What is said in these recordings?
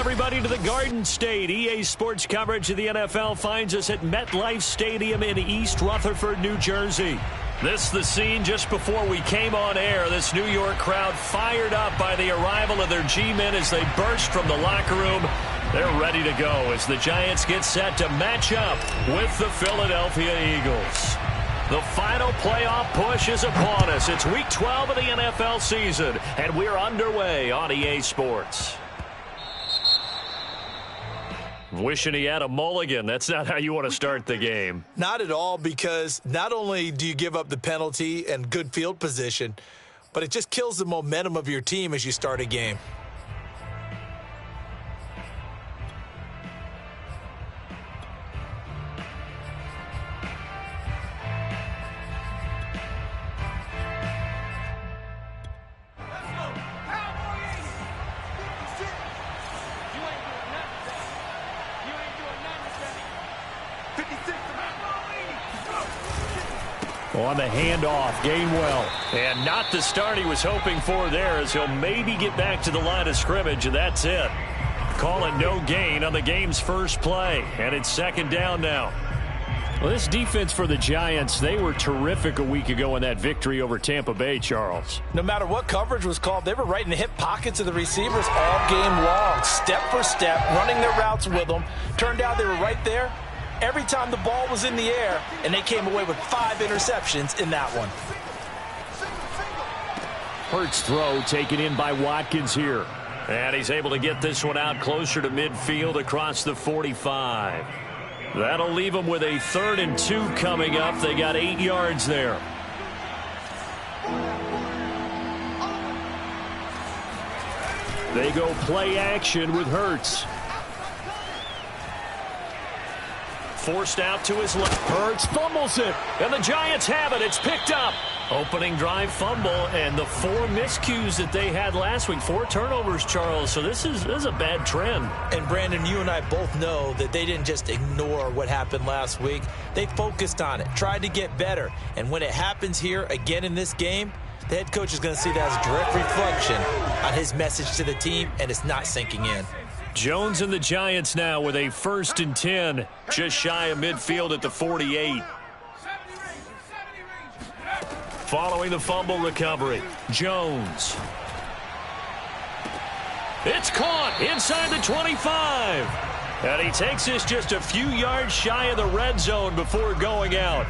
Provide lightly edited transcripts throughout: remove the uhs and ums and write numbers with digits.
everybody to the Garden State. EA Sports coverage of the NFL finds us at MetLife Stadium in East Rutherford, New Jersey. This is the scene just before we came on air. This New York crowd fired up by the arrival of their G-men as they burst from the locker room. They're ready to go as the Giants get set to match up with the Philadelphia Eagles. The final playoff push is upon us. It's Week 12 of the NFL season, and we're underway on EA Sports. Wishing he had a mulligan. That's not how you want to start the game. Not at all, because not only do you give up the penalty and good field position, but it just kills the momentum of your team as you start a game. On the handoff, Gainwell. And not the start he was hoping for there, as he'll maybe get back to the line of scrimmage, and that's it. Call it no gain on the game's first play, and it's second down now. Well, this defense for the Giants, they were terrific a week ago in that victory over Tampa Bay, Charles. No matter what coverage was called, they were right in the hip pockets of the receivers all game long, step for step, running their routes with them. Turned out they were right there every time the ball was in the air, and they came away with 5 interceptions in that one. Hurts throw taken in by Watkins here. And he's able to get this one out closer to midfield across the 45. That'll leave them with a 3rd and 2 coming up. They got 8 yards there. They go play action with Hurts. Forced out to his left. Hurts fumbles it, and the Giants have it. It's picked up. Opening drive fumble, and the 4 miscues that they had last week. 4 turnovers, Charles, so this is a bad trend. And, Brandon, you and I both know that they didn't just ignore what happened last week. They focused on it, tried to get better. And when it happens here again in this game, the head coach is going to see that as a direct reflection on his message to the team, and it's not sinking in. Jones and the Giants now with a 1st and 10, just shy of midfield at the 48. Following the fumble recovery, Jones. It's caught inside the 25. And he takes this just a few yards shy of the red zone before going out.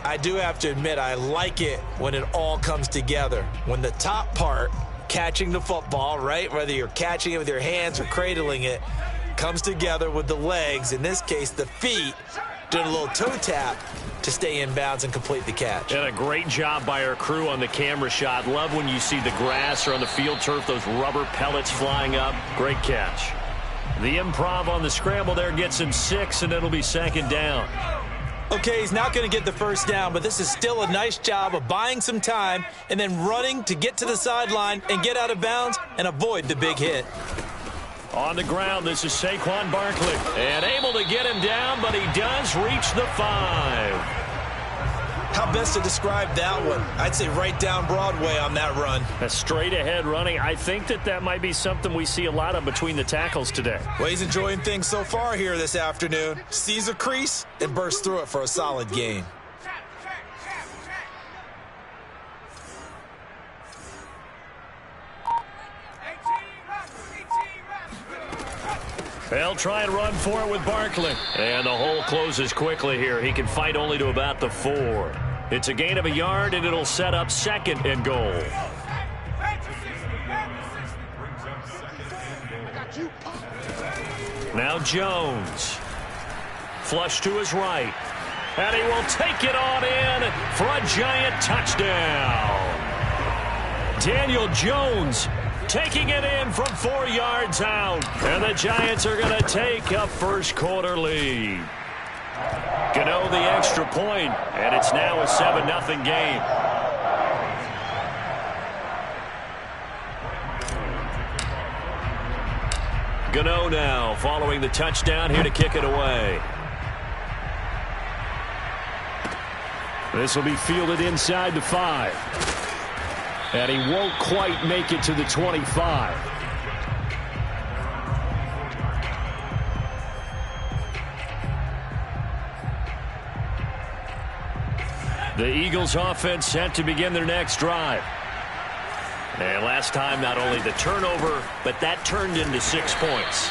I do have to admit, I like it when it all comes together. When the top part, catching the football, right, whether you're catching it with your hands or cradling it, comes together with the legs, in this case the feet, doing a little toe tap to stay in bounds and complete the catch. And a great job by our crew on the camera shot. Love when you see the grass or on the field turf, those rubber pellets flying up. Great catch. The improv on the scramble there gets him 6, and it'll be 2nd down. Okay, he's not going to get the 1st down, but this is still a nice job of buying some time and then running to get to the sideline and get out of bounds and avoid the big hit. On the ground, this is Saquon Barkley. And able to get him down, but he does reach the 5. How best to describe that one? I'd say right down Broadway on that run. A straight ahead running. I think that might be something we see a lot of between the tackles today. Well, he's enjoying things so far here this afternoon. Sees a crease and bursts through it for a solid gain. They'll try and run for it with Barkley. And the hole closes quickly here. He can fight only to about the 4. It's a gain of a yard, and it'll set up 2nd and goal. Now Jones. Flush to his right. And he will take it on in for a Giant touchdown. Daniel Jones taking it in from 4 yards out. And the Giants are going to take a first-quarter lead. Gano the extra point, and it's now a 7-0 game. Gano now following the touchdown here to kick it away. This will be fielded inside the 5. And he won't quite make it to the 25. The Eagles offense set to begin their next drive. And last time, not only the turnover, but that turned into 6 points.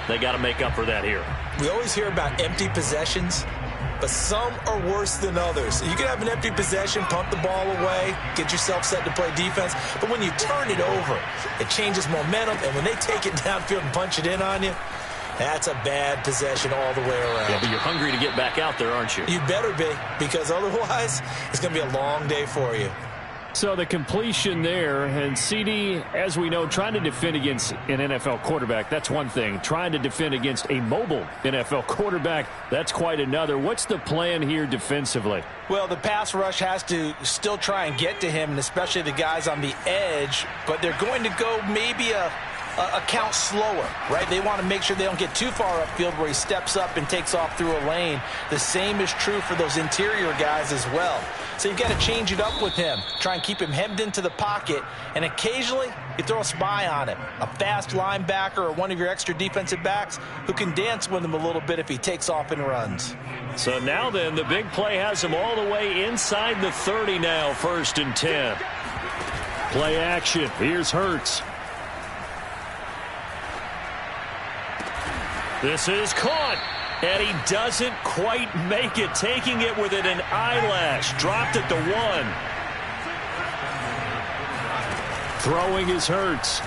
They got to make up for that here. We always hear about empty possessions, but some are worse than others. You can have an empty possession, punt the ball away, get yourself set to play defense, but when you turn it over, it changes momentum, and when they take it downfield and punch it in on you, that's a bad possession all the way around. Yeah, but you're hungry to get back out there, aren't you? You better be, because otherwise it's going to be a long day for you. So the completion there, and CD, as we know, trying to defend against an NFL quarterback, that's one thing. Trying to defend against a mobile NFL quarterback, that's quite another. What's the plan here defensively? Well, the pass rush has to still try and get to him, and especially the guys on the edge, but they're going to go maybe a count slower, right? They want to make sure they don't get too far upfield where he steps up and takes off through a lane. The same is true for those interior guys as well. So you've got to change it up with him. Try and keep him hemmed into the pocket, and occasionally you throw a spy on him. A fast linebacker or one of your extra defensive backs who can dance with him a little bit if he takes off and runs. So now then, the big play has him all the way inside the 30 now, 1st and 10. Play action. Here's Hurts. This is caught, and he doesn't quite make it, taking it within an eyelash. Dropped at the 1. Throwing is Hurts.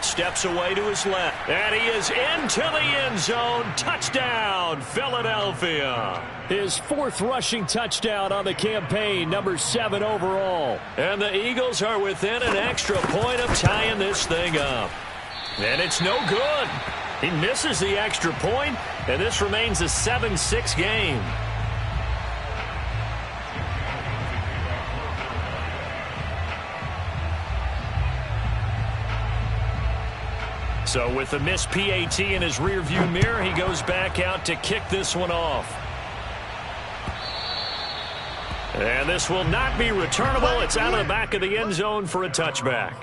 Steps away to his left, and he is into the end zone. Touchdown, Philadelphia. His 4th rushing touchdown on the campaign, number 7 overall. And the Eagles are within an extra point of tying this thing up. And it's no good. He misses the extra point, and this remains a 7-6 game. So with the missed PAT in his rearview mirror, he goes back out to kick this one off. And this will not be returnable. It's out of the back of the end zone for a touchback.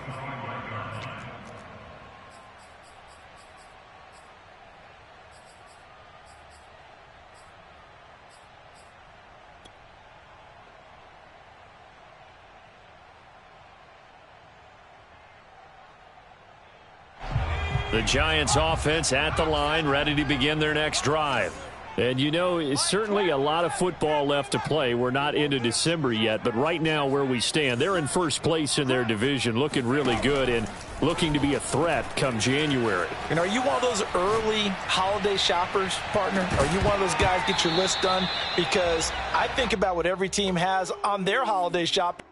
The Giants offense at the line, ready to begin their next drive. And you know, it's certainly a lot of football left to play. We're not into December yet, but right now where we stand, they're in first place in their division, looking really good and looking to be a threat come January. And are you one of those early holiday shoppers, partner? Are you one of those guys get your list done? Because I think about what every team has on their holiday shop.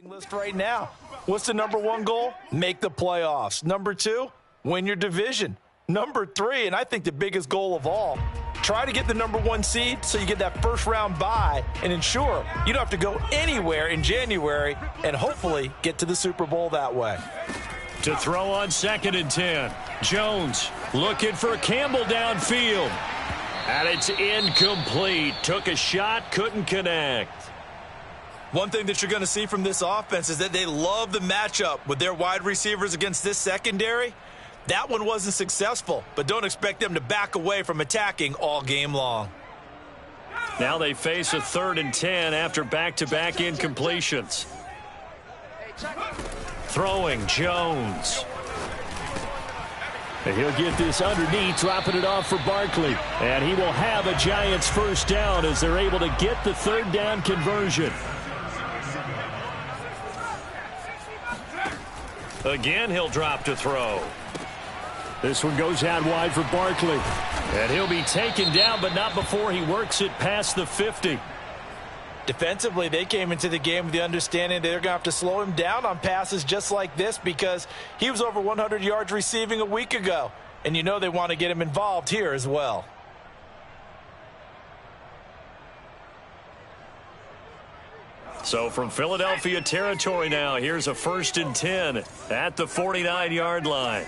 List right now. What's the number 1 goal? Make the playoffs. Number 2, win your division. Number 3, and I think the biggest goal of all, try to get the number 1 seed so you get that first round bye and ensure you don't have to go anywhere in January and hopefully get to the Super Bowl that way. To throw on 2nd and 10. Jones looking for Campbell downfield. And it's incomplete. Took a shot, couldn't connect. One thing that you're going to see from this offense is that they love the matchup with their wide receivers against this secondary. That one wasn't successful, but don't expect them to back away from attacking all game long. Now they face a 3rd and 10 after back-to-back incompletions. Throwing Jones. And he'll get this underneath, dropping it off for Barkley. And he will have a Giants first down as they're able to get the 3rd down conversion. Again, he'll drop to throw. This one goes out wide for Barkley. And he'll be taken down, but not before he works it past the 50. Defensively, they came into the game with the understanding they're going to have to slow him down on passes just like this because he was over 100 yards receiving a week ago. And you know they want to get him involved here as well. So from Philadelphia territory now, here's a 1st and 10 at the 49-yard line.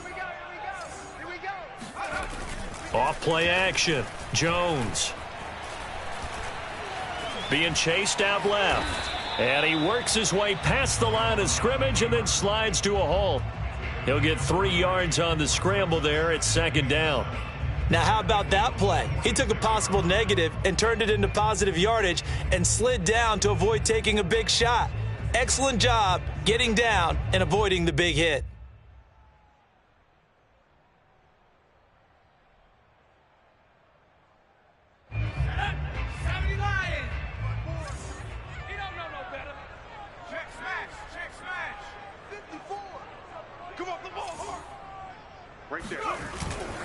Off play action. Jones. Being chased out left. And he works his way past the line of scrimmage and then slides to a halt. He'll get 3 yards on the scramble there at 2nd down. Now, how about that play? He took a possible negative and turned it into positive yardage and slid down to avoid taking a big shot. Excellent job getting down and avoiding the big hit.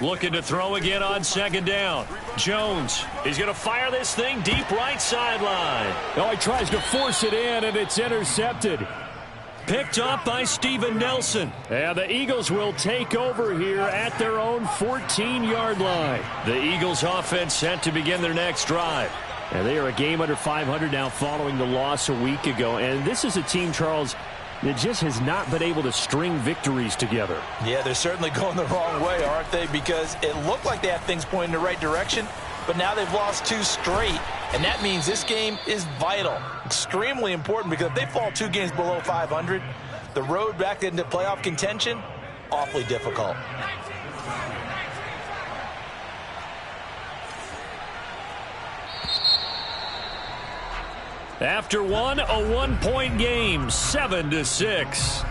Looking to throw again on 2nd down. Jones, he's going to fire this thing deep right sideline. Oh, he tries to force it in, and it's intercepted. Picked up by Steven Nelson. And the Eagles will take over here at their own 14-yard line. The Eagles offense set to begin their next drive. And they are a game under 500 now following the loss a week ago. And this is a team, Charles, that just has not been able to string victories together. Yeah, they're certainly going the wrong way, aren't they? Because it looked like they had things pointing in the right direction, but now they've lost 2 straight, and that means this game is vital, extremely important, because if they fall 2 games below 500, the road back into playoff contention, awfully difficult. After one, a 1-point game, 7-6.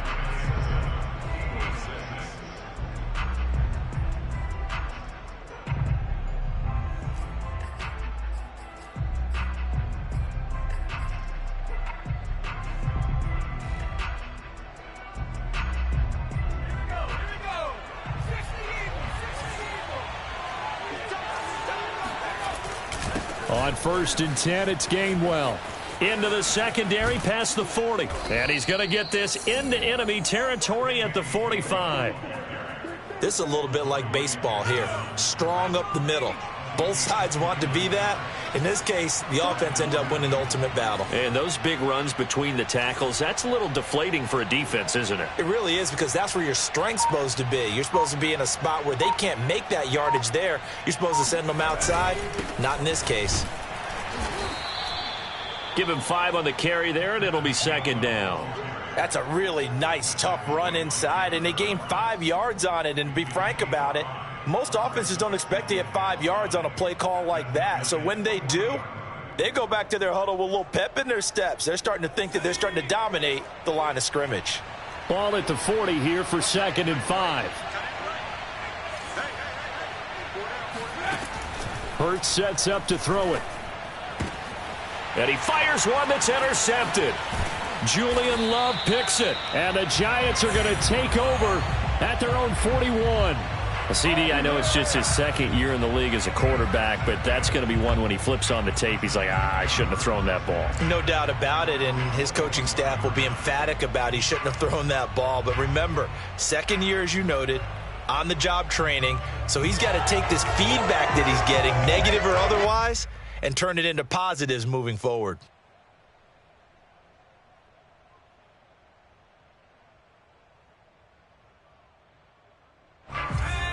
On 1st and 10, it's Gainwell. Into the secondary past the 40. And he's going to get this into enemy territory at the 45. This is a little bit like baseball here. Strong up the middle. Both sides want to be that. In this case, the offense ended up winning the ultimate battle. And those big runs between the tackles, that's a little deflating for a defense, isn't it? It really is, because that's where your strength's supposed to be. You're supposed to be in a spot where they can't make that yardage there. You're supposed to send them outside. Not in this case. Give him 5 on the carry there, and it'll be 2nd down. That's a really nice, tough run inside, and they gained 5 yards on it. And to be frank about it, most offenses don't expect to get 5 yards on a play call like that. So when they do, they go back to their huddle with a little pep in their steps. They're starting to think that they're starting to dominate the line of scrimmage. Ball at the 40 here for 2nd and 5. Hurts sets up to throw it. And he fires one that's intercepted. Julian Love picks it. And the Giants are going to take over at their own 41. CD, I know it's just his 2nd year in the league as a quarterback, but that's going to be one when he flips on the tape. He's like, I shouldn't have thrown that ball. No doubt about it, and his coaching staff will be emphatic about he shouldn't have thrown that ball. But remember, 2nd year, as you noted, on-the-job training, so he's got to take this feedback that he's getting, negative or otherwise, and turn it into positives moving forward.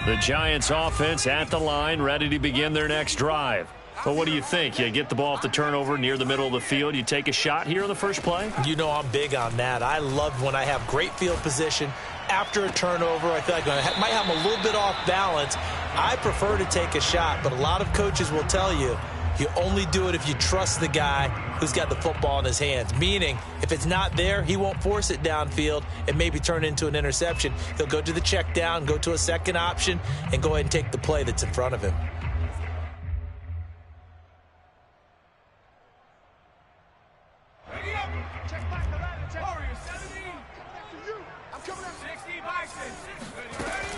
The Giants offense at the line, ready to begin their next drive. Well, what do you think? You get the ball off the turnover near the middle of the field. You take a shot here on the first play? You know I'm big on that. I love when I have great field position after a turnover. I feel like I might have them a little bit off balance. I prefer to take a shot, but a lot of coaches will tell you, you only do it if you trust the guy who's got the football in his hands. Meaning, if it's not there, he won't force it downfield and maybe turn it into an interception. He'll go to the check down, go to a second option, and go ahead and take the play that's in front of him.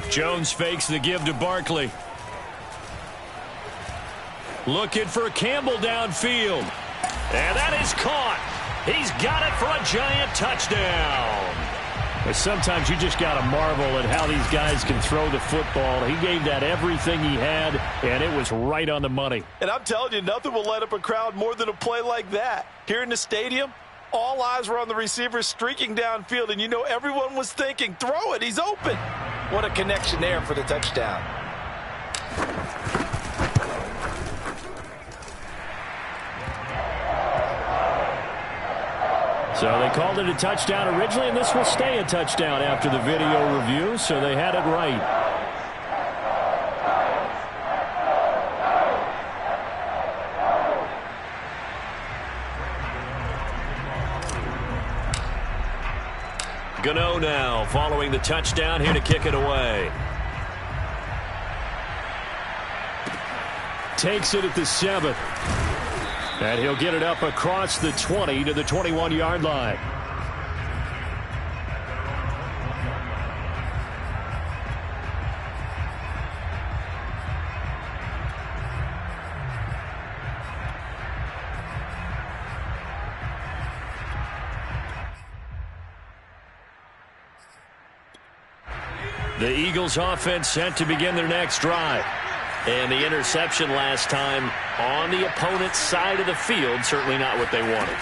Jones fakes the give to Barkley. Looking for Campbell downfield. And that is caught. He's got it for a giant touchdown. But sometimes you just got to marvel at how these guys can throw the football. He gave that everything he had, and it was right on the money. And I'm telling you, nothing will light up a crowd more than a play like that. Here in the stadium, all eyes were on the receiver streaking downfield, and you know everyone was thinking, throw it, he's open. What a connection there for the touchdown. So they called it a touchdown originally, and this will stay a touchdown after the video review, so they had it right. Gano now following the touchdown, here to kick it away. Takes it at the 7th. And he'll get it up across the 20 to the 21-yard line. The Eagles offense set to begin their next drive. And the interception last time on the opponent's side of the field, certainly not what they wanted.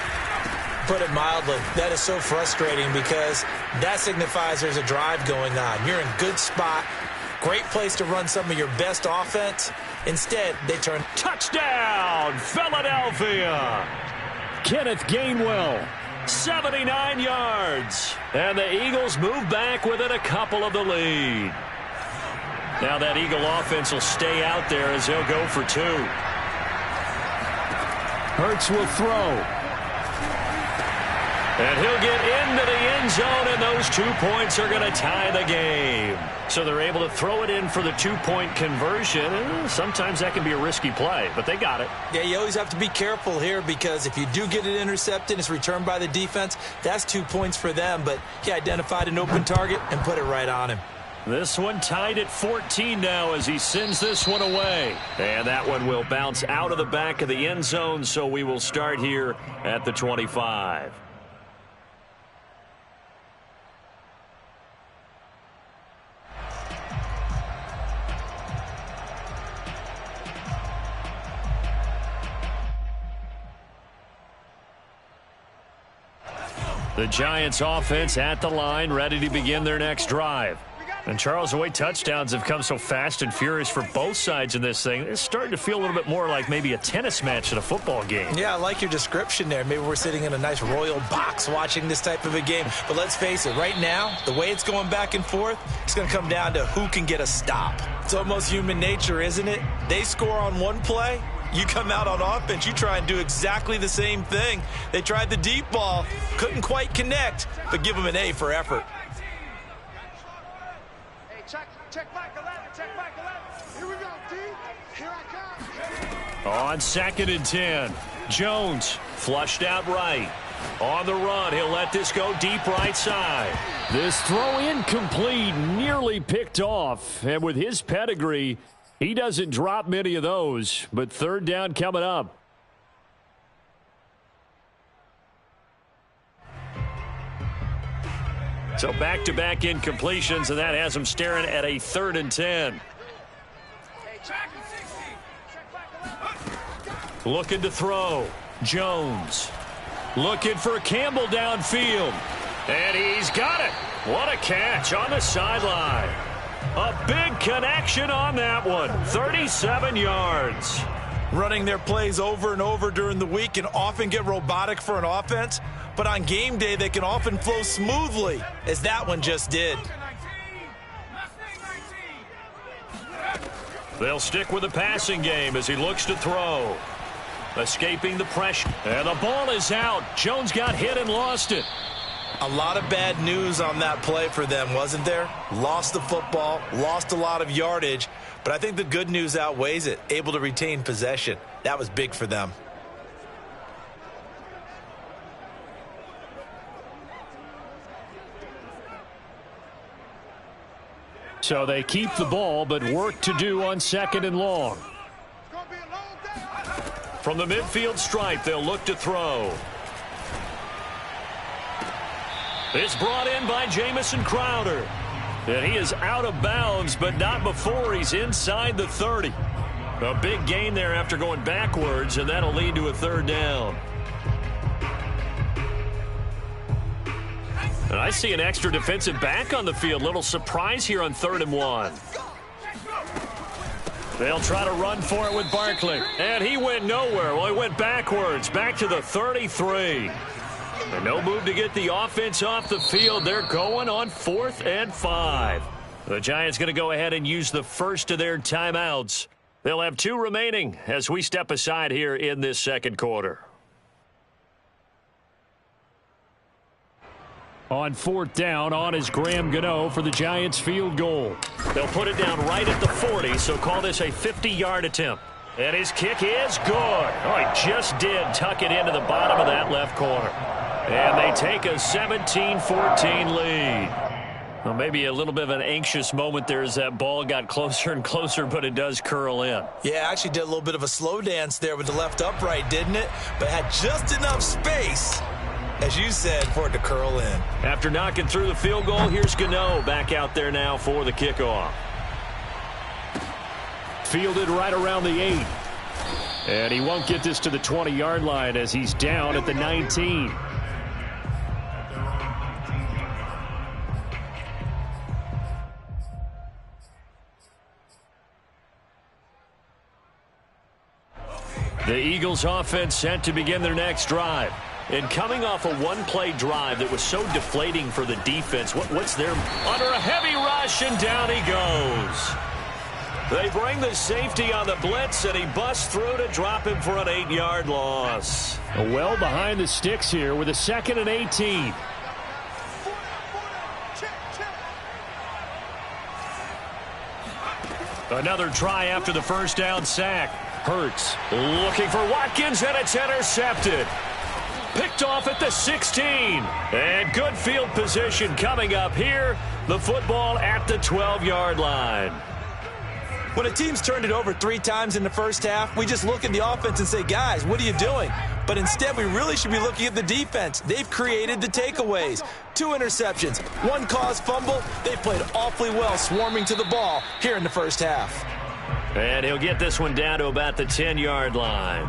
Put it mildly, that is so frustrating because that signifies there's a drive going on. You're in good spot, great place to run some of your best offense. Instead, they turn. Touchdown, Philadelphia! Kenneth Gainwell. 79 yards. And the Eagles move back within a couple of the lead. Now that Eagle offense will stay out there as they'll go for 2. Hurts will throw. And he'll get into the end zone, and those 2 points are going to tie the game. So they're able to throw it in for the 2-point conversion. Sometimes that can be a risky play, but they got it. Yeah, you always have to be careful here because if you do get it intercepted, it's returned by the defense, that's 2 points for them. But he identified an open target and put it right on him. This one tied at 14 now as he sends this one away. And that one will bounce out of the back of the end zone, so we will start here at the 25. The Giants offense at the line, ready to begin their next drive. And, Charles, the way touchdowns have come so fast and furious for both sides in this thing, it's starting to feel a little bit more like maybe a tennis match in a football game. Yeah, I like your description there. Maybe we're sitting in a nice royal box watching this type of a game. But let's face it, right now, the way it's going back and forth, it's going to come down to who can get a stop. It's almost human nature, isn't it? They score on one play. You come out on offense, you try and do exactly the same thing. They tried the deep ball, couldn't quite connect, but give them an A for effort. Check back 11, check back 11. Here we go, D. Here I come. On 2nd and 10, Jones flushed out right. On the run, he'll let this go deep right side. This throw incomplete, nearly picked off. And with his pedigree, he doesn't drop many of those. But 3rd down coming up. So back-to-back incompletions, and that has him staring at a 3rd and 10. Looking to throw. Jones. Looking for Campbell downfield. And he's got it. What a catch on the sideline. A big connection on that one. 37 yards. Running their plays over and over during the week can often get robotic for an offense, but on game day they can often flow smoothly, as that one just did. They'll stick with the passing game as he looks to throw. Escaping the pressure. And the ball is out. Jones got hit and lost it. A lot of bad news on that play for them, wasn't there? Lost the football, lost a lot of yardage, but I think the good news outweighs it. Able to retain possession. That was big for them. So they keep the ball, but work to do on 2nd and long. From the midfield stripe, they'll look to throw. It's brought in by Jamison Crowder. And he is out of bounds, but not before he's inside the 30. A big gain there after going backwards, and that'll lead to a third down. And I see an extra defensive back on the field. Little surprise here on 3rd and 1. They'll try to run for it with Barkley. And he went nowhere. Well, he went backwards, back to the 33. And no move to get the offense off the field. They're going on 4th and 5. The Giants going to go ahead and use the first of their timeouts. They'll have 2 remaining as we step aside here in this second quarter. On 4th down, on is Graham Gano for the Giants field goal. They'll put it down right at the 40, so call this a 50-yard attempt. And his kick is good. Oh, he just did tuck it into the bottom of that left corner. And they take a 17-14 lead. Well, maybe a little bit of an anxious moment there as that ball got closer and closer, but it does curl in. Yeah, actually did a little bit of a slow dance there with the left upright, didn't it? But had just enough space, as you said, for it to curl in. After knocking through the field goal, here's Gano back out there now for the kickoff. Fielded right around the 8. And he won't get this to the 20-yard line as he's down at the 19. The Eagles offense set to begin their next drive. And coming off a one-play drive that was so deflating for the defense, what's their... Under a heavy rush, and down he goes. They bring the safety on the blitz, and he busts through to drop him for an 8-yard loss. Well behind the sticks here with a 2nd and 18. Another try after the first down sack. Hurts looking for Watkins, and it's intercepted. Picked off at the 16. And good field position coming up here. The football at the 12-yard line. When a team's turned it over 3 times in the first half, we just look at the offense and say, guys, what are you doing? But instead, we really should be looking at the defense. They've created the takeaways. 2 interceptions, 1 caused fumble. They played awfully well swarming to the ball here in the first half. And he'll get this one down to about the 10-yard line.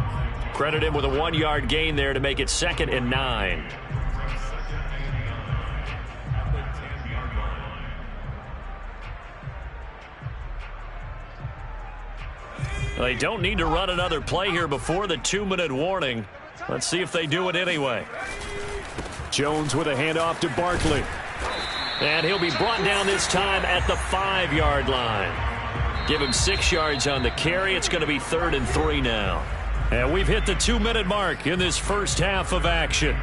Credit him with a 1-yard gain there to make it 2nd and 9. They don't need to run another play here before the 2-minute warning. Let's see if they do it anyway. Jones with a handoff to Barkley. And he'll be brought down this time at the 5-yard line. Give him 6 yards on the carry. It's going to be 3rd and 3 now. And we've hit the 2-minute mark in this first half of action.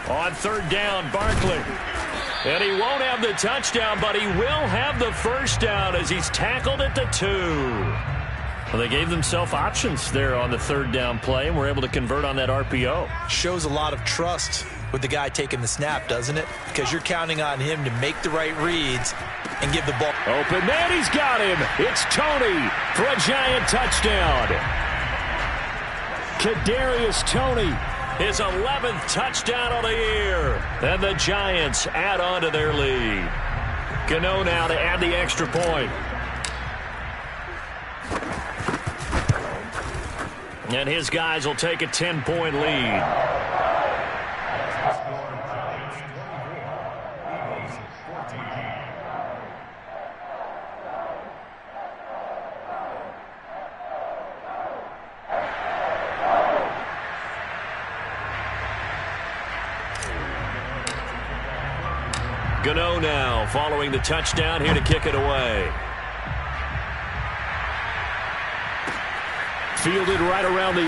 On 3rd down, Barkley. And he won't have the touchdown, but he will have the first down as he's tackled at the 2. Well, they gave themselves options there on the 3rd down play, and were able to convert on that RPO. Shows a lot of trust with the guy taking the snap, doesn't it? Because you're counting on him to make the right reads and give the ball. Open man, he's got him. It's Tony for a Giant touchdown. Kadarius Toney. His 11th touchdown of the year. And the Giants add on to their lead. Gano now to add the extra point. And his guys will take a 10-point lead. Gano now following the touchdown here to kick it away. Fielded right around the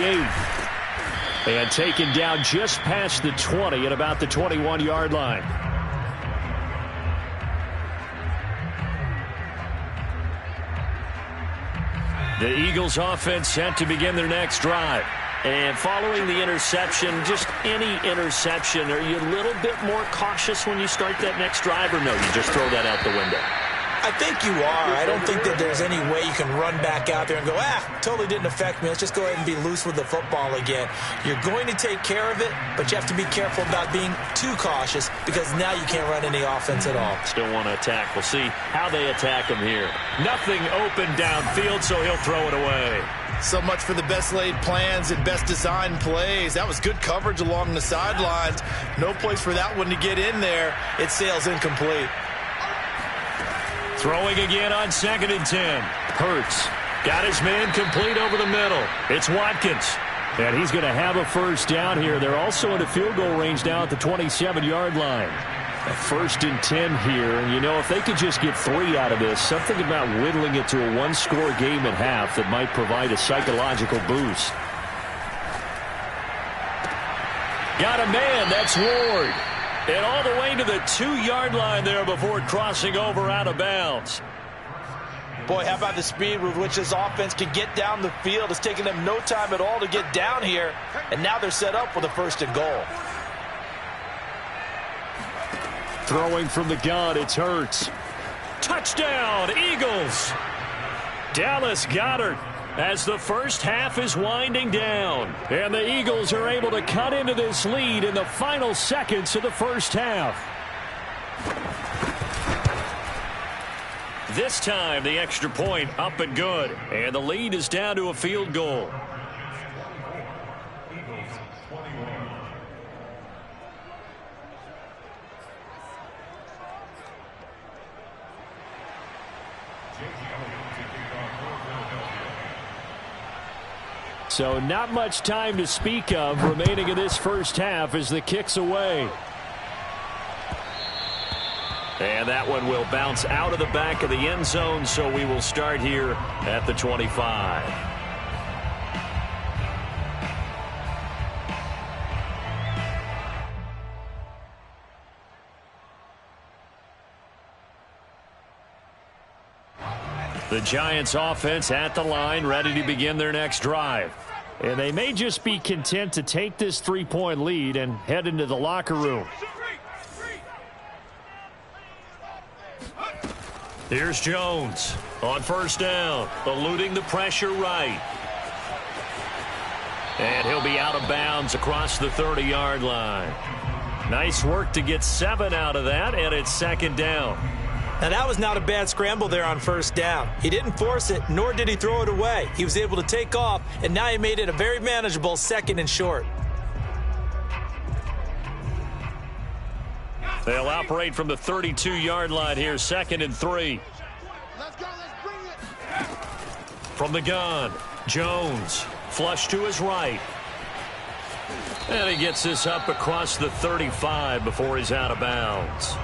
8. And taken down just past the 20 at about the 21-yard line. The Eagles offense set to begin their next drive. And following the interception, just any interception, are you a little bit more cautious when you start that next drive, or no, you just throw that out the window? I think you are. I don't think that there's any way you can run back out there and go, totally didn't affect me. Let's just go ahead and be loose with the football again. You're going to take care of it, but you have to be careful about being too cautious because now you can't run any offense at all. Still want to attack. We'll see how they attack him here. Nothing open downfield, so he'll throw it away. So much for the best laid plans and best designed plays. That was good coverage along the sidelines. No place for that one to get in there. It sails incomplete. Throwing again on 2nd and 10. Hurts got his man complete over the middle. It's Watkins. And he's going to have a first down here. They're also in a field goal range now at the 27-yard line. A 1st and 10 here. And, you know, if they could just get 3 out of this, something about whittling it to a one-score game at half that might provide a psychological boost. Got a man. That's Ward. And all the way to the 2-yard line there before crossing over out of bounds. Boy, how about the speed with which this offense can get down the field? It's taking them no time at all to get down here. And now they're set up with a 1st and goal. Throwing from the gun, it's Hurts. Touchdown, Eagles. Dallas Goedert as the first half is winding down. And the Eagles are able to cut into this lead in the final seconds of the first half. This time, the extra point up and good. And the lead is down to a field goal. So not much time to speak of remaining in this first half as the kick's away. And that one will bounce out of the back of the end zone, so we will start here at the 25. The Giants offense at the line, ready to begin their next drive. And they may just be content to take this 3-point lead and head into the locker room. Here's Jones on 1st down, eluding the pressure right. And he'll be out of bounds across the 30-yard line. Nice work to get 7 out of that, and it's 2nd down. Now, that was not a bad scramble there on 1st down. He didn't force it, nor did he throw it away. He was able to take off, and now he made it a very manageable 2nd and short. They'll operate from the 32-yard line here, 2nd and 3. Let's go, let's bring it. From the gun, Jones, flush to his right. And he gets this up across the 35 before he's out of bounds.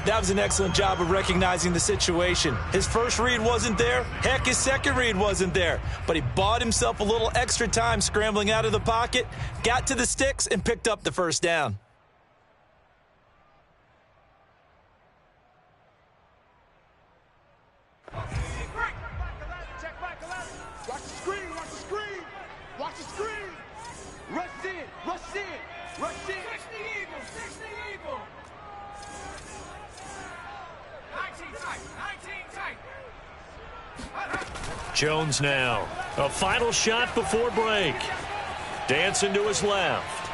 That was an excellent job of recognizing the situation. His first read wasn't there. Heck, his second read wasn't there. But he bought himself a little extra time scrambling out of the pocket, got to the sticks, and picked up the 1st down. Watch the screen, watch the screen. Watch the screen. Rush in, rush in, rush in. 60 Eagles, 60 Eagles. 19 tight. Jones now. A final shot before break. Dancing to his left.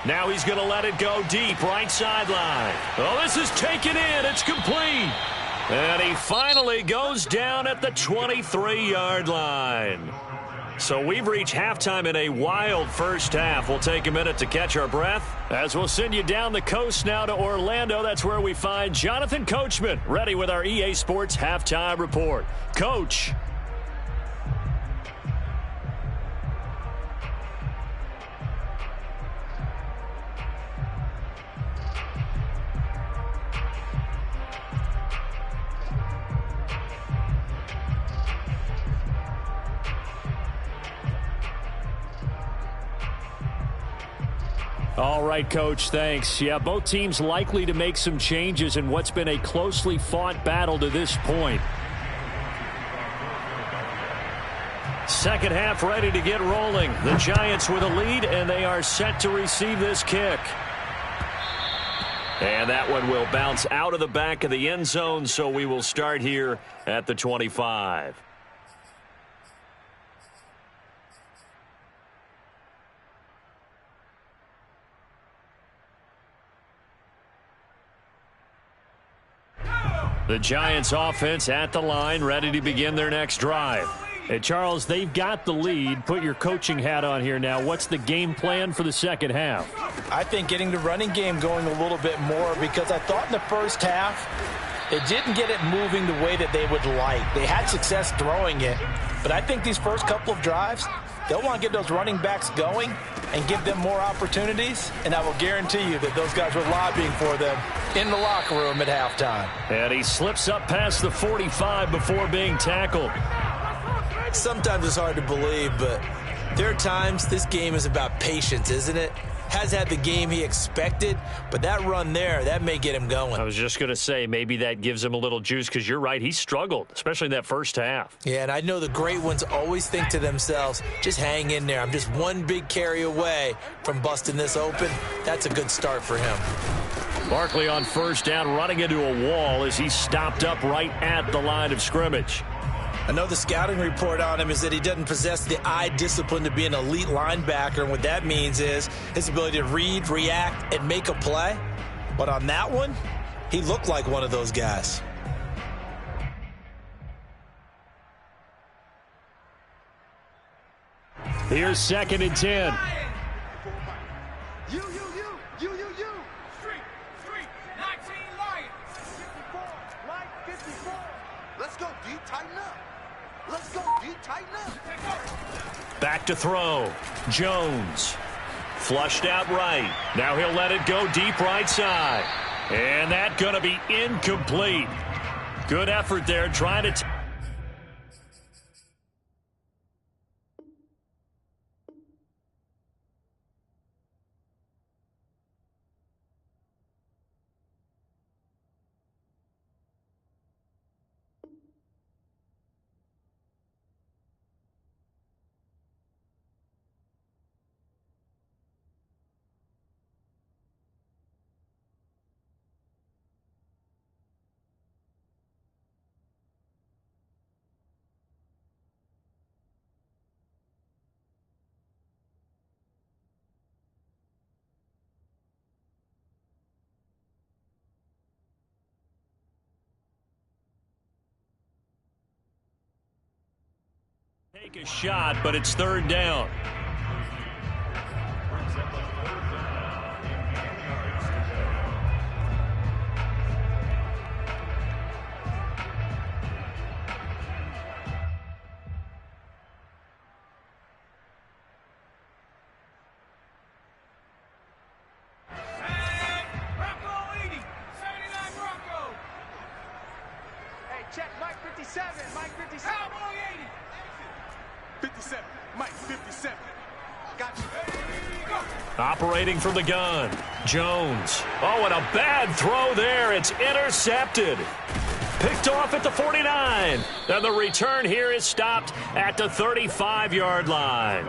Now he's going to let it go deep, right sideline. Oh, this is taken in. It's complete. And he finally goes down at the 23-yard line. So we've reached halftime in a wild first half. We'll take a minute to catch our breath as we'll send you down the coast now to Orlando. That's where we find Jonathan Coachman ready with our EA Sports Halftime Report. Coach. All right, Coach, thanks. Yeah, both teams likely to make some changes in what's been a closely fought battle to this point. Second half ready to get rolling. The Giants with a lead, and they are set to receive this kick. And that one will bounce out of the back of the end zone, so we will start here at the 25. The Giants offense at the line, ready to begin their next drive. Hey, Charles, they've got the lead. Put your coaching hat on here now. What's the game plan for the second half? I think getting the running game going a little bit more, because I thought in the first half they didn't get it moving the way that they would like. They had success throwing it, but I think these first couple of drives, they'll want to get those running backs going and give them more opportunities, and I will guarantee you that those guys were lobbying for them in the locker room at halftime. And he slips up past the 45 before being tackled. Sometimes it's hard to believe, but there are times this game is about patience, isn't it? Has had the game he expected, but that run there, that may get him going. I was just going to say, maybe that gives him a little juice, because you're right, he struggled, especially in that first half. Yeah, and I know the great ones always think to themselves, just hang in there. I'm just one big carry away from busting this open. That's a good start for him. Barkley on first down, running into a wall as he stopped up right at the line of scrimmage. I know the scouting report on him is that he doesn't possess the eye discipline to be an elite linebacker, and what that means is his ability to read, react, and make a play. But on that one, he looked like one of those guys. Here's 2nd and 10. You. Street, 19 Lions. 54, line 54. Let's go, D, tighten up. Let's go, D, tighten up. Back to throw. Jones. Flushed out right. Now he'll let it go deep right side. And that's going to be incomplete. Good effort there trying to... Take a shot, but it's 3rd down. Hey, check Mike 57, Mike 57. Cowboy 80. 57, Mike 57. Got you. Operating from the gun. Jones. Oh, and a bad throw there. It's intercepted. Picked off at the 49. And the return here is stopped at the 35-yard line.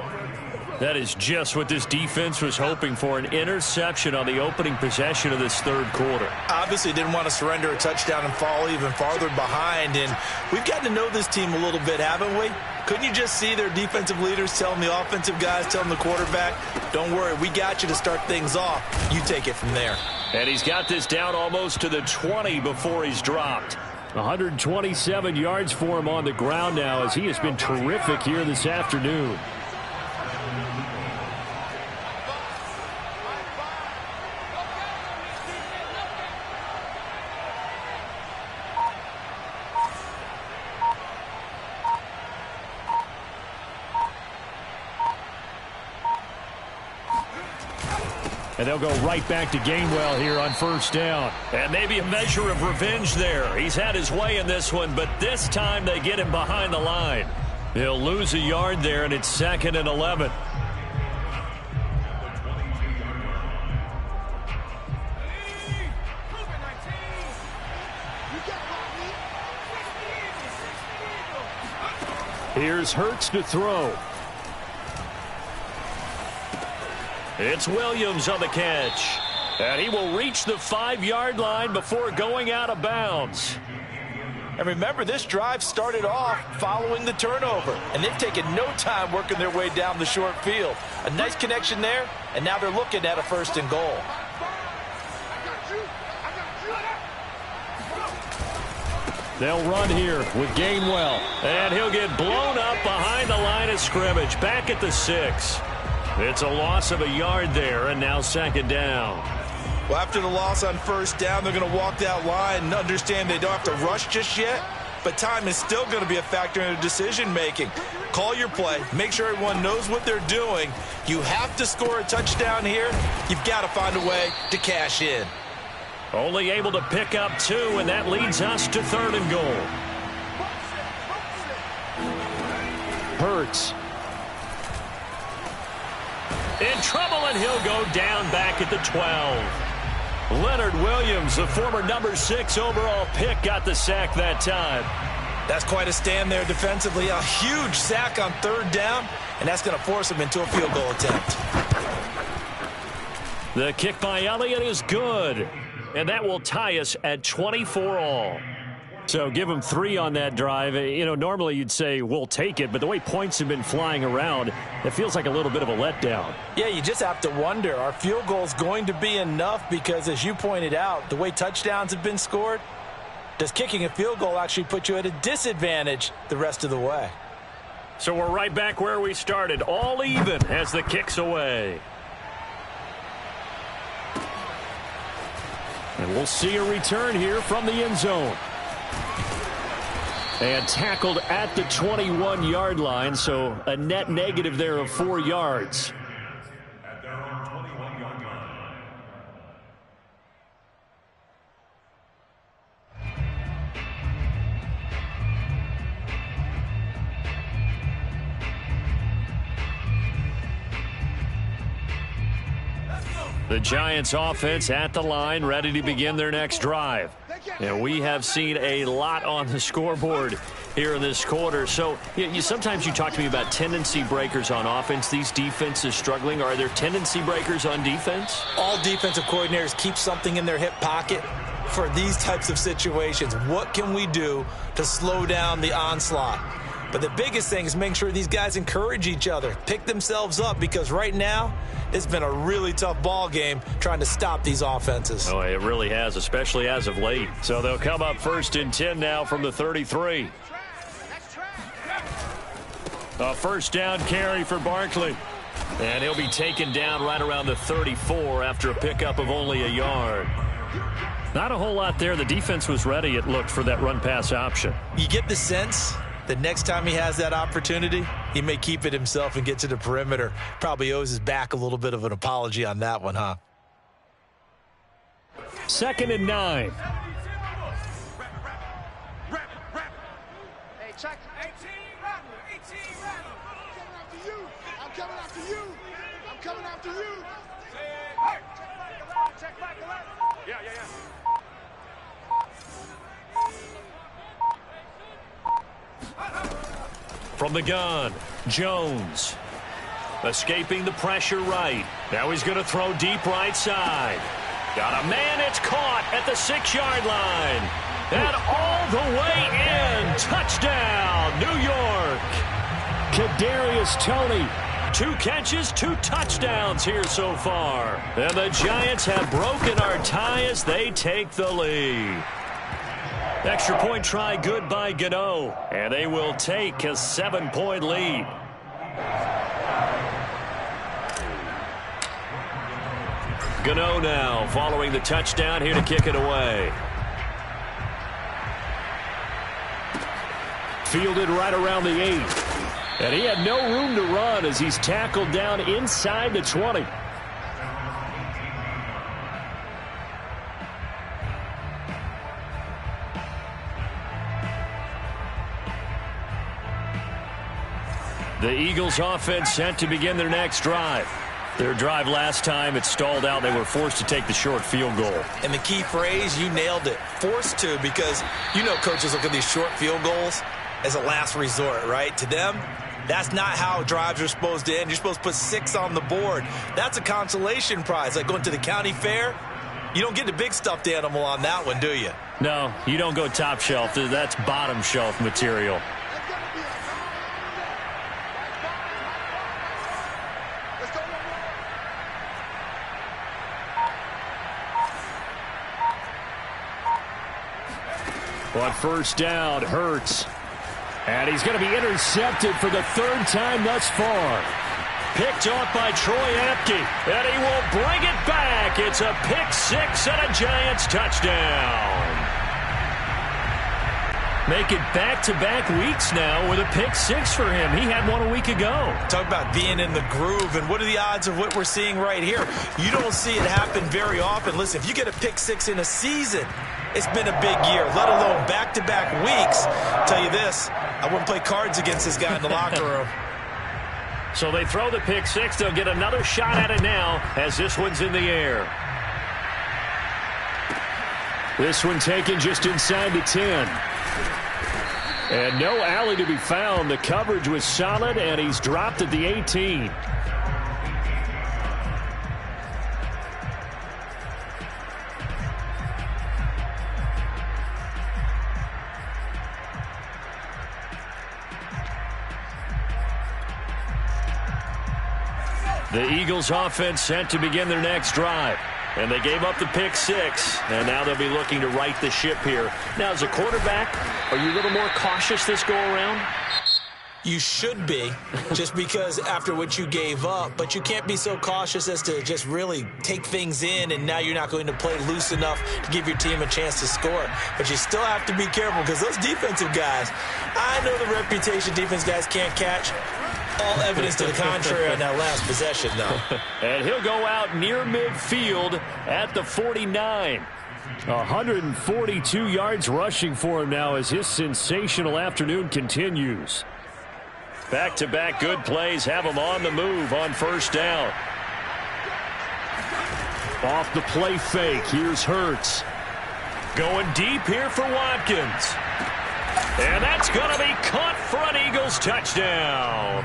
That is just what this defense was hoping for, an interception on the opening possession of this 3rd quarter. Obviously didn't want to surrender a touchdown and fall even farther behind, and we've gotten to know this team a little bit, haven't we? Couldn't you just see their defensive leaders telling the offensive guys, telling the quarterback, don't worry, we got you to start things off. You take it from there. And he's got this down almost to the 20 before he's dropped. 127 yards for him on the ground now, as he has been terrific here this afternoon. And they'll go right back to Gainwell here on first down. And maybe a measure of revenge there. He's had his way in this one, but this time they get him behind the line. He'll lose a yard there, and it's 2nd and 11. Here's Hurts to throw. It's Williams on the catch. And he will reach the 5-yard line before going out of bounds. And remember, this drive started off following the turnover, and they've taken no time working their way down the short field. A nice connection there, and now they're looking at a 1st and goal. They'll run here with Gainwell. And he'll get blown up behind the line of scrimmage, back at the 6. It's a loss of a yard there, and now 2nd down. Well, after the loss on 1st down, they're going to walk that line and understand they don't have to rush just yet, but time is still going to be a factor in their decision-making. Call your play. Make sure everyone knows what they're doing. You have to score a touchdown here. You've got to find a way to cash in. Only able to pick up 2, and that leads us to 3rd and goal. Hurts. In trouble, and he'll go down back at the 12. Leonard Williams, the former number 6 overall pick, got the sack that time. That's quite a stand there defensively. A huge sack on 3rd down, and that's going to force him into a field goal attempt. The kick by Elliott is good, and that will tie us at 24 all. So give them 3 on that drive. You know, normally you'd say we'll take it, but the way points have been flying around, it feels like a little bit of a letdown. Yeah, you just have to wonder, are field goals going to be enough? Because as you pointed out, the way touchdowns have been scored, does kicking a field goal actually put you at a disadvantage the rest of the way? So we're right back where we started, all even as the kick's away. And we'll see a return here from the end zone. And tackled at the 21-yard line, so a net negative there of 4 yards. The Giants offense at the line, ready to begin their next drive. And we have seen a lot on the scoreboard here in this quarter. So sometimes you talk to me about tendency breakers on offense. These defenses struggling. Are there tendency breakers on defense? All defensive coordinators keep something in their hip pocket for these types of situations. What can we do to slow down the onslaught? But the biggest thing is make sure these guys encourage each other, pick themselves up, because right now it's been a really tough ball game trying to stop these offenses. Oh, it really has, especially as of late. So they'll come up 1st and 10 now from the 33. A 1st down carry for Barkley. And he'll be taken down right around the 34 after a pickup of only a yard. Not a whole lot there. The defense was ready, it looked, for that run-pass option. You get the sense that next time he has that opportunity, he may keep it himself and get to the perimeter. Probably owes his back a little bit of an apology on that one, huh? 2nd and 9. Hey, check. 18 rattle. I'm coming after you. I'm coming after you. Check back the left. Yeah. From the gun, Jones. Escaping the pressure right. Now he's going to throw deep right side. Got a man, it's caught at the 6-yard line. And all the way in. Touchdown, New York. Kadarius Toney. 2 catches, 2 touchdowns here so far. And the Giants have broken our tie as they take the lead. Extra point try good by Gano. And they will take a 7-point lead. Gano now following the touchdown, here to kick it away. Fielded right around the 8. And he had no room to run as he's tackled down inside the 20. The Eagles offense set to begin their next drive. Their drive last time, it stalled out. They were forced to take the short field goal. And the key phrase, you nailed it, forced to, because you know coaches look at these short field goals as a last resort, right? To them, that's not how drives are supposed to end. You're supposed to put 6 on the board. That's a consolation prize, like going to the county fair. You don't get the big stuffed animal on that one, do you? No, you don't go top shelf. That's bottom shelf material. On first down, Hurts. And he's going to be intercepted for the 3rd time thus far. Picked off by Troy Apke, and he will bring it back. It's a pick 6 and a Giants touchdown. Make it back-to-back weeks now with a pick 6 for him. He had one a week ago. Talk about being in the groove, and what are the odds of what we're seeing right here? You don't see it happen very often. Listen, if you get a pick 6 in a season, it's been a big year, let alone back-to-back weeks. I'll tell you this, I wouldn't play cards against this guy in the locker room. So they throw the pick 6. They'll get another shot at it now as this one's in the air. This one taken just inside the 10. And no alley to be found. The coverage was solid, and he's dropped at the 18. The Eagles offense set to begin their next drive. And they gave up the pick 6, and now they'll be looking to right the ship here. Now, as a quarterback, are you a little more cautious this go-around? You should be, just because after what you gave up, but you can't be so cautious as to just really take things in, and now you're not going to play loose enough to give your team a chance to score. But you still have to be careful, because those defensive guys, I know the reputation defense guys can't catch. All evidence to the contrary on that last possession, though. And he'll go out near midfield at the 49. 142 yards rushing for him now as his sensational afternoon continues. Back-to-back good plays have him on the move on first down. Off the play fake, here's Hurts. Going deep here for Watkins. And that's going to be caught for an Eagles touchdown.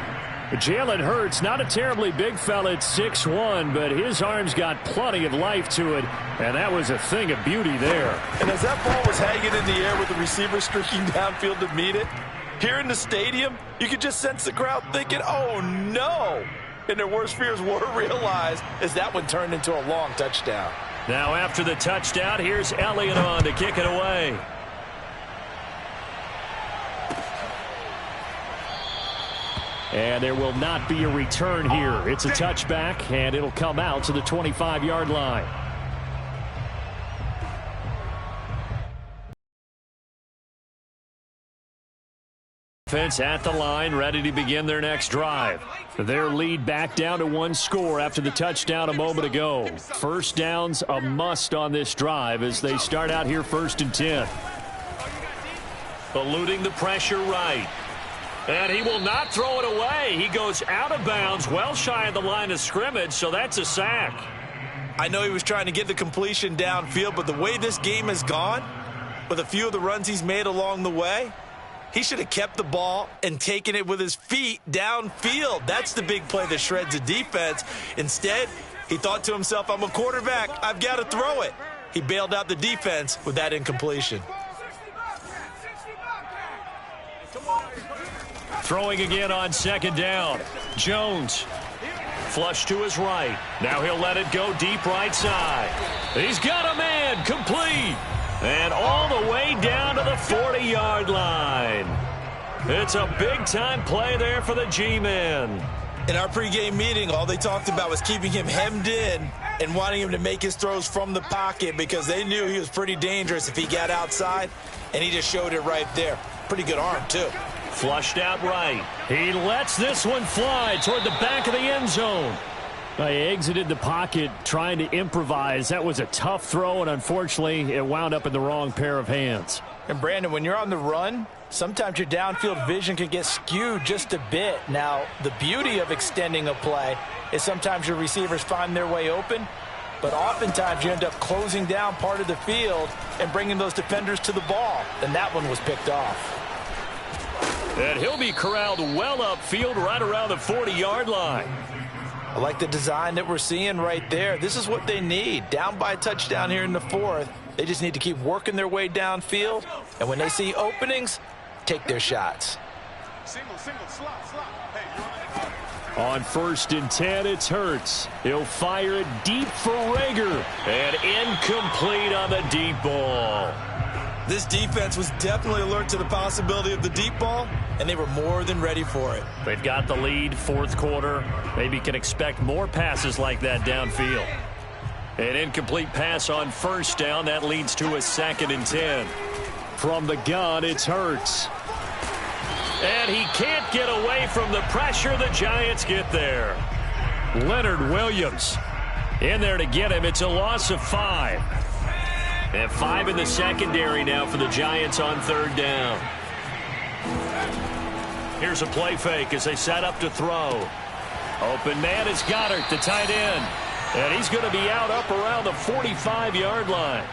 Jalen Hurts, not a terribly big fella at 6'1", but his arms got plenty of life to it, and that was a thing of beauty there. And as that ball was hanging in the air with the receiver streaking downfield to meet it, here in the stadium, you could just sense the crowd thinking, oh, no. And their worst fears were realized as that one turned into a long touchdown. Now after the touchdown, here's Elliott on to kick it away. And there will not be a return here. It's a touchback, and it'll come out to the 25-yard line. Offense at the line, ready to begin their next drive. Their lead back down to 1 score after the touchdown a moment ago. First down's a must on this drive as they start out here 1st and 10. Eluding the pressure right. And he will not throw it away. He goes out of bounds, well shy of the line of scrimmage, so that's a sack. I know he was trying to get the completion downfield, but the way this game has gone, with a few of the runs he's made along the way, he should have kept the ball and taken it with his feet downfield. That's the big play that shreds the defense. Instead, he thought to himself, I'm a quarterback. I've got to throw it. He bailed out the defense with that incompletion. Throwing again on 2nd down. Jones. Flush to his right. Now he'll let it go deep right side. He's got a man. Complete. And all the way down to the 40-yard line. It's a big-time play there for the G-men. In our pregame meeting, all they talked about was keeping him hemmed in and wanting him to make his throws from the pocket because they knew he was pretty dangerous if he got outside, and he just showed it right there. Pretty good arm, too. Flushed out right. He lets this one fly toward the back of the end zone. He exited the pocket trying to improvise. That was a tough throw, and unfortunately, it wound up in the wrong pair of hands. And, Brandon, when you're on the run, sometimes your downfield vision can get skewed just a bit. Now, the beauty of extending a play is sometimes your receivers find their way open, but oftentimes you end up closing down part of the field and bringing those defenders to the ball, and that one was picked off. And he'll be corralled well upfield right around the 40-yard line. I like the design that we're seeing right there. This is what they need. Down by a touchdown here in the fourth. They just need to keep working their way downfield. And when they see openings, take their shots. Single, slot. On 1st and 10, it's Hurts. He'll fire it deep for Rager. And incomplete on the deep ball. This defense was definitely alert to the possibility of the deep ball, And they were more than ready for it. They've got the lead, fourth quarter. Maybe can expect more passes like that downfield. An incomplete pass on 1st down. That leads to a 2nd and 10. From the gun, it's Hurts. And he can't get away from the pressure. The Giants get there. Leonard Williams in there to get him. It's a loss of 5. And 5 in the secondary now for the Giants on 3rd down. Here's a play fake as they set up to throw. Open man is Goddard, the tight end. And he's going to be out up around the 45-yard line.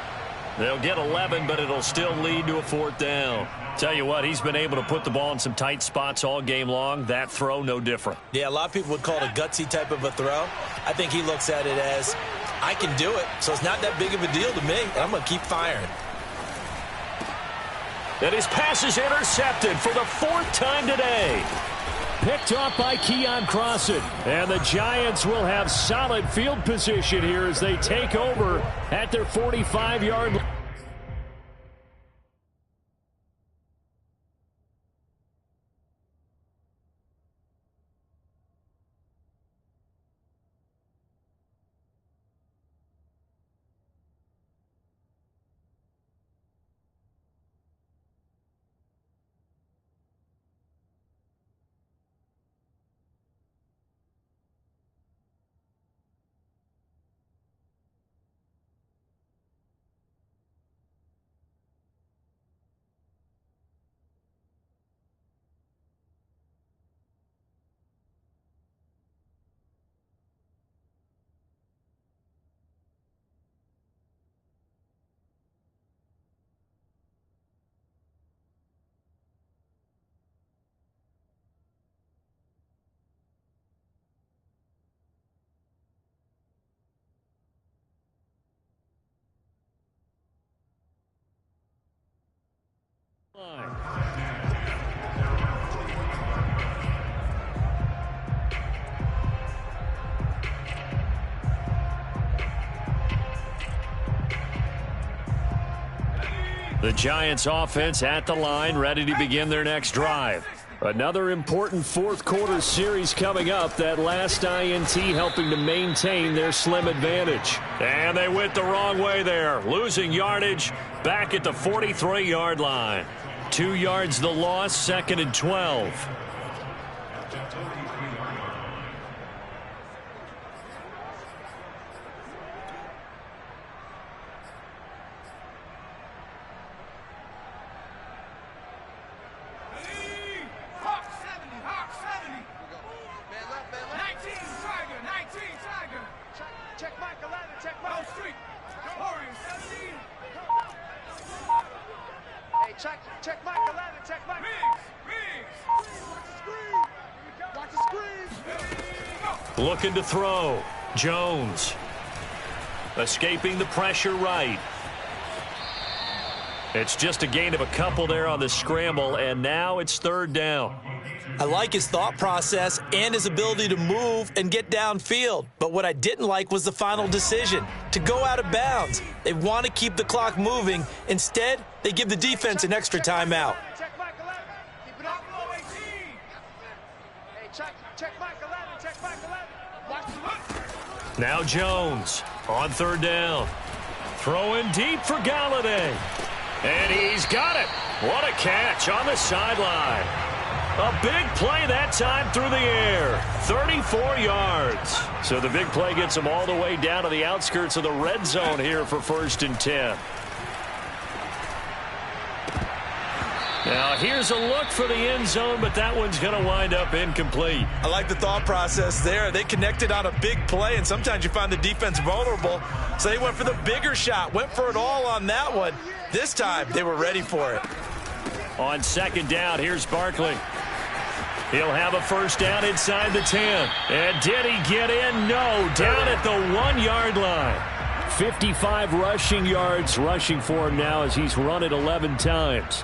They'll get 11, but it'll still lead to a 4th down. Tell you what, he's been able to put the ball in some tight spots all game long. That throw, no different. Yeah, a lot of people would call it a gutsy type of a throw. I think he looks at it as, I can do it, so it's not that big of a deal to me, and I'm going to keep firing. And his pass is intercepted for the 4th time today. Picked off by Keon Crossan. And the Giants will have solid field position here as they take over at their 45-yard line. The Giants offense at the line, ready to begin their next drive. Another important fourth quarter series coming up. That last INT helping to maintain their slim advantage. And they went the wrong way there. Losing yardage back at the 43-yard line. 2 yards the loss, 2nd and 12. Check Mike, 11, check Mike. Watch the screen. Looking to throw. Jones. Escaping the pressure right. It's just a gain of a couple there on the scramble, and now it's 3rd down. I like his thought process and his ability to move and get downfield. But what I didn't like was the final decision, to go out of bounds. They want to keep the clock moving. Instead, they give the defense an extra timeout. Check Mike, 11. Keep it up. Hey, check Mike, 11, check Mike, 11. Watch the look. Now Jones on 3rd down. Throwing deep for Galladay. And he's got it. What a catch on the sideline. A big play that time through the air. 34 yards. So the big play gets them all the way down to the outskirts of the red zone here for 1st and 10. Now here's a look for the end zone, but that one's going to wind up incomplete. I like the thought process there. They connected on a big play, and sometimes you find the defense vulnerable. So they went for the bigger shot, went for it all on that one. This time, they were ready for it. On 2nd down, here's Barkley. He'll have a first down inside the 10. And did he get in? No, down at the 1-yard line. 55 rushing yards rushing for him now as he's run it 11 times.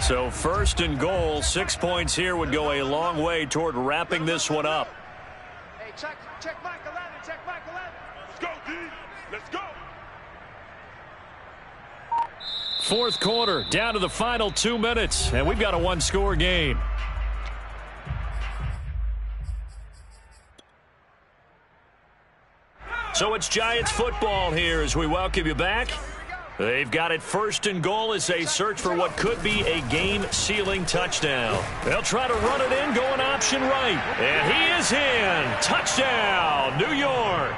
So first and goal, 6 points here would go a long way toward wrapping this one up. Hey, check Mike 11, check Mike 11. Let's go, D. Let's go. Fourth quarter, down to the final 2 minutes, and we've got a one-score game. So it's Giants football here as we welcome you back. They've got it first and goal as they search for what could be a game-sealing touchdown. They'll try to run it in, going option right. And he is in. Touchdown, New York.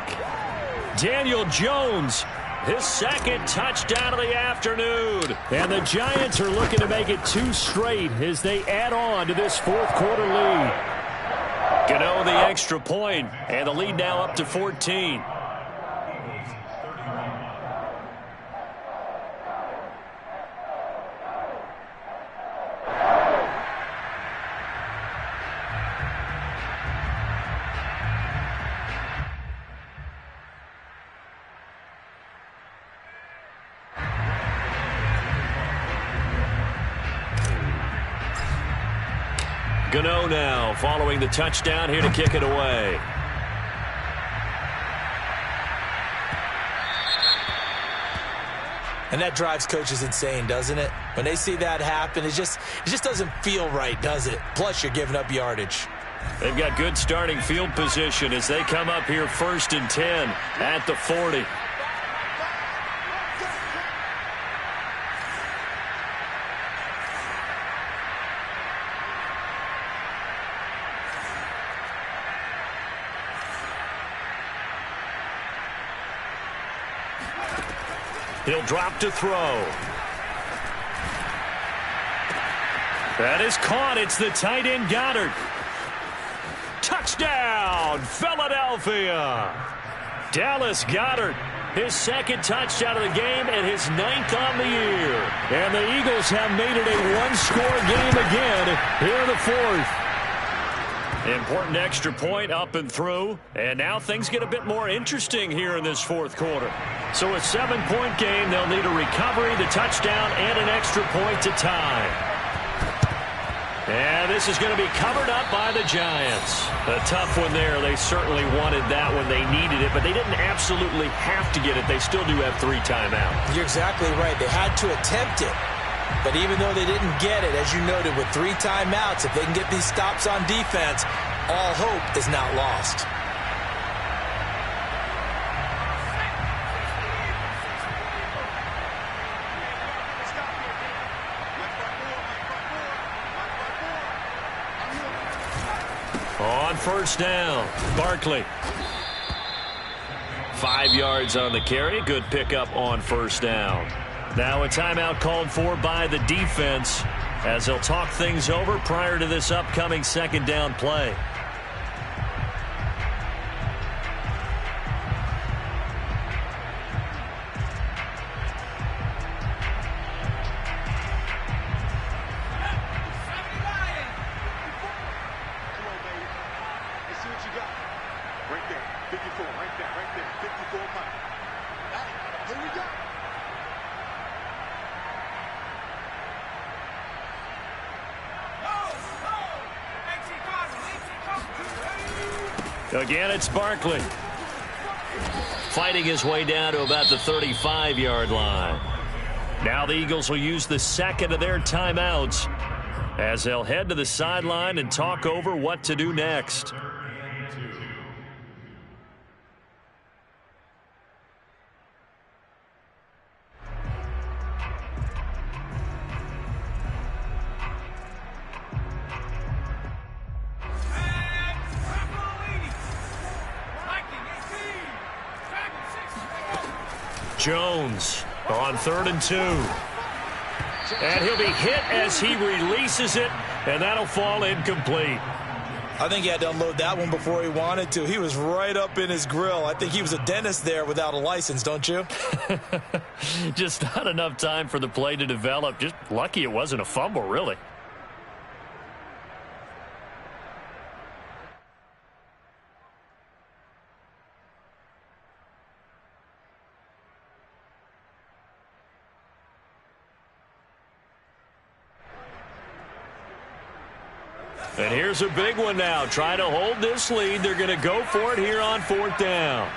Daniel Jones, his second touchdown of the afternoon. And the Giants are looking to make it 2 straight as they add on to this fourth quarter lead. Gano the extra point, and the lead now up to 14. Gano now following the touchdown here to kick it away. And that drives coaches insane, doesn't it? When they see that happen, it just doesn't feel right, does it? Plus, you're giving up yardage. They've got good starting field position as they come up here first and 10 at the 40. He'll drop to throw. That is caught. It's the tight end Goddard. Touchdown, Philadelphia. Dallas Goedert, his second touchdown of the game and his 9th on the year. And the Eagles have made it a one-score game again here in the fourth. Important extra point up and through. And now things get a bit more interesting here in this fourth quarter. So a 7-point game. They'll need a recovery, the touchdown, and an extra point to tie. And this is going to be covered up by the Giants. A tough one there. They certainly wanted that when they needed it, but they didn't absolutely have to get it. They still do have 3 timeouts. You're exactly right. They had to attempt it. But even though they didn't get it, as you noted, with 3 timeouts, if they can get these stops on defense, all hope is not lost. On first down, Barkley. 5 yards on the carry. Good pickup on first down. Now a timeout called for by the defense as they'll talk things over prior to this upcoming second down play. Again, it's Barkley. Fighting his way down to about the 35-yard line. Now the Eagles will use the second of their timeouts as they'll head to the sideline and talk over what to do next. Jones on 3rd and 2. And he'll be hit as he releases it, and that'll fall incomplete. I think he had to unload that one before he wanted to. He was right up in his grill. I think he was a dentist there without a license, don't you? Just not enough time for the play to develop. Just lucky it wasn't a fumble, really. And here's a big one now. Trying to hold this lead. They're going to go for it here on 4th down.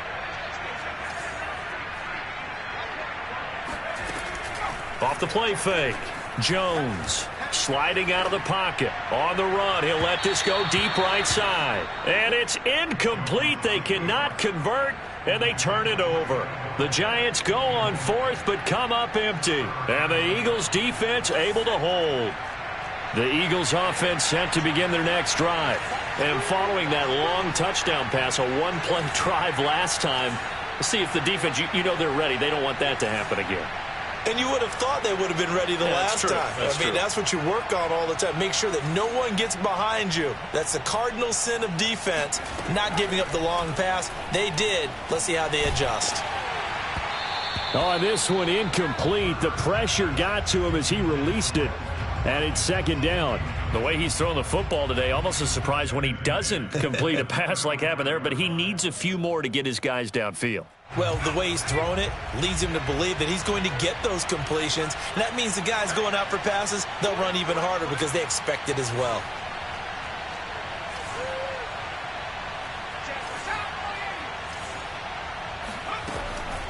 Off the play fake. Jones sliding out of the pocket. On the run, he'll let this go deep right side. And it's incomplete. They cannot convert, and they turn it over. The Giants go on 4th, but come up empty. And the Eagles defense able to hold. The Eagles offense set to begin their next drive. And following that long touchdown pass, a one-play drive last time, see if the defense, you know they're ready. They don't want that to happen again. And you would have thought they would have been ready the last time. That's what you work on all the time. Make sure that no one gets behind you. That's the cardinal sin of defense, not giving up the long pass. They did. Let's see how they adjust. Oh, this one incomplete. The pressure got to him as he released it. And it's 2nd down. The way he's throwing the football today, almost a surprise when he doesn't complete a pass like happened there, but he needs a few more to get his guys downfield. Well, the way he's throwing it leads him to believe that he's going to get those completions. And that means the guys going out for passes, they'll run even harder because they expect it as well.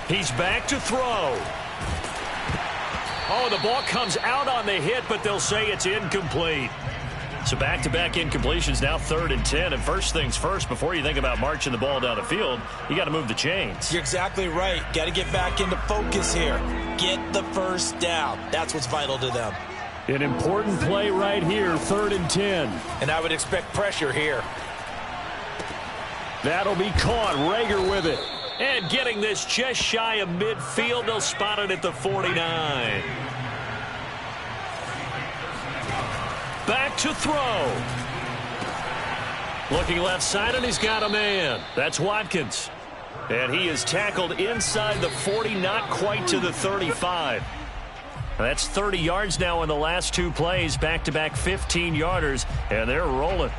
He's back to throw. Oh, the ball comes out on the hit, but they'll say it's incomplete. So back-to-back incompletions, now 3rd and 10. And first things first, before you think about marching the ball down the field, you got to move the chains. You're exactly right. Got to get back into focus here. Get the first down. That's what's vital to them. An important play right here, 3rd and 10. And I would expect pressure here. That'll be caught. Rager with it. And getting this just shy of midfield, they'll spot it at the 49. Back to throw. Looking left side, and he's got a man. That's Watkins. And he is tackled inside the 40, not quite to the 35. That's 30 yards now in the last 2 plays. Back-to-back 15-yarders, and they're rolling.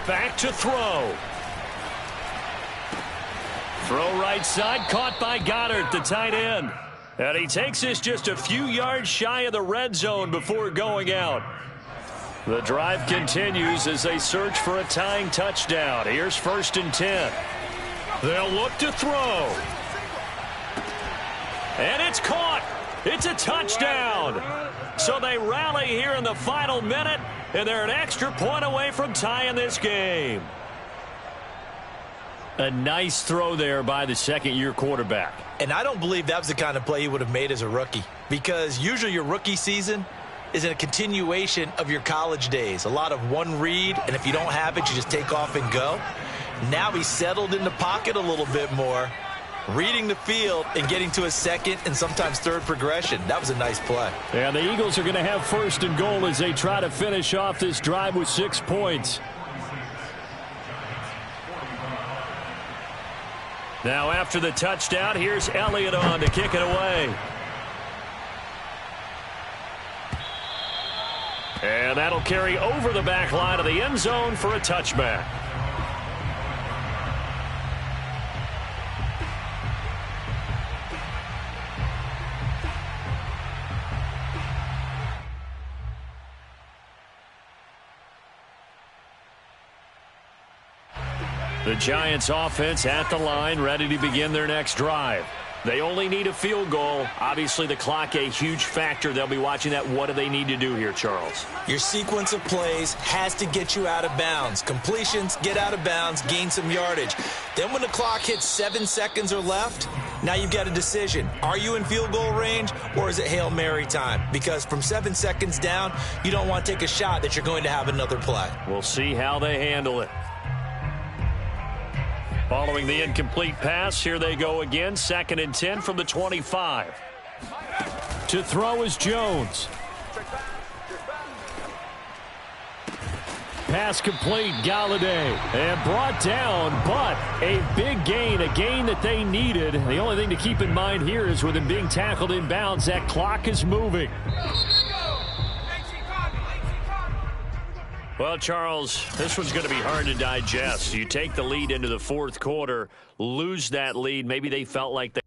Back to throw. Throw right side, caught by Goddard, the tight end. And he takes this just a few yards shy of the red zone before going out. The drive continues as they search for a tying touchdown. Here's 1st and 10. They'll look to throw. And it's caught. It's a touchdown. So they rally here in the final minute, and they're an extra point away from tying this game. A nice throw there by the second-year quarterback. And I don't believe that was the kind of play he would have made as a rookie, because usually your rookie season is a continuation of your college days. A lot of one read, and if you don't have it, you just take off and go. Now he's settled in the pocket a little bit more, reading the field and getting to a second and sometimes third progression. That was a nice play. And the Eagles are going to have 1st and goal as they try to finish off this drive with 6 points. Now after the touchdown, here's Elliott on to kick it away. And that'll carry over the back line of the end zone for a touchback. The Giants offense at the line, ready to begin their next drive. They only need a field goal. Obviously, the clock a huge factor. They'll be watching that. What do they need to do here, Charles? Your sequence of plays has to get you out of bounds. Completions, get out of bounds, gain some yardage. Then when the clock hits 7 seconds or left, now you've got a decision. Are you in field goal range, or is it Hail Mary time? Because from 7 seconds down, you don't want to take a shot that you're going to have another play. We'll see how they handle it. Following the incomplete pass, here they go again. 2nd and 10 from the 25. To throw is Jones. Pass complete, Galladay. And brought down, but a big gain, a gain that they needed. The only thing to keep in mind here is with him being tackled in bounds, that clock is moving. Well, Charles, this one's going to be hard to digest. You take the lead into the 4th quarter, lose that lead. Maybe they felt like they